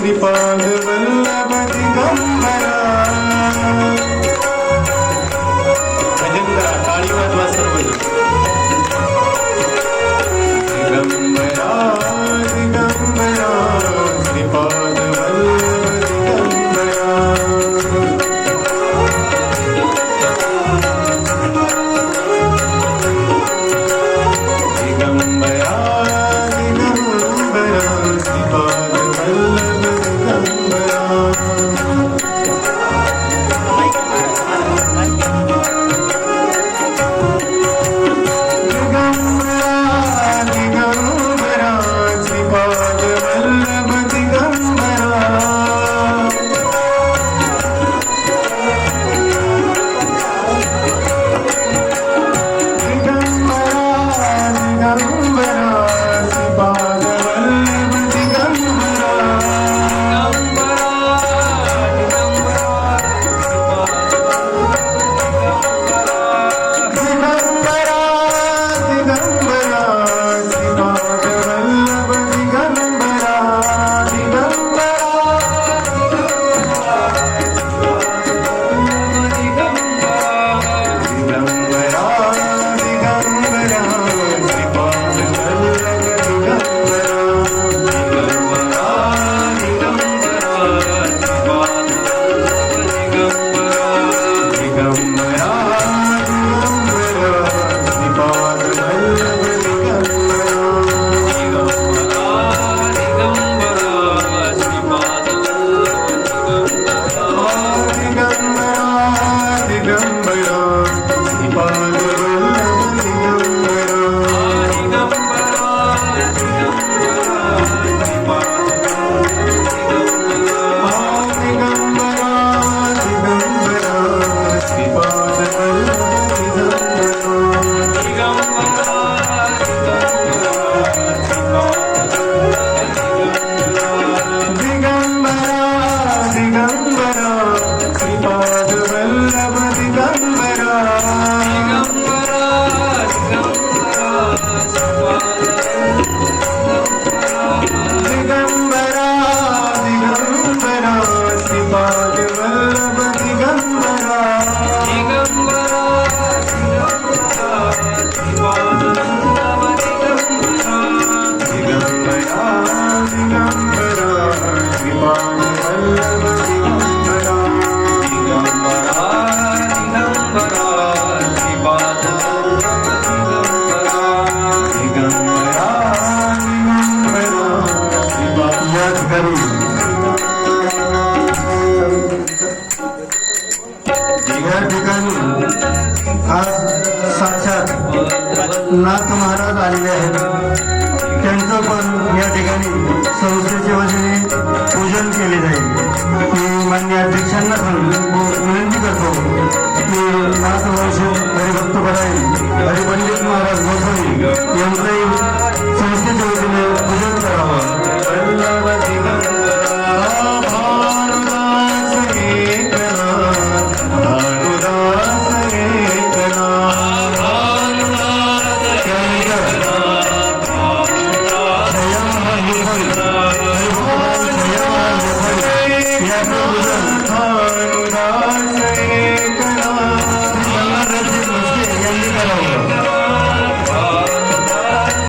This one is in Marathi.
श्रीपाद वल्लभ दिगंबरा भजन करा टाळी वाजवा सर्वजण दिगंबरा दिगंबरा श्रीपाद वल्लभ दिगंबरा दिगंबरा दिगंबरा श्रीपाद वल्लभ दिगंबरा दिगंबरा श्रीपाद वल्लभ दिगंबरा साक्षात नाथ महाराज आलेले आहेत. त्यांचं पण या ठिकाणी संस्थेच्या वतीने पूजन केले जाईल. मी मान्य अध्यक्षांना पण विनंती करतो की नाथ वंश हरिभक्त परायण हरिपंडित महाराज गोसावी यांचंही संस्थेच्या वतीने पूजन करावं. भानुदास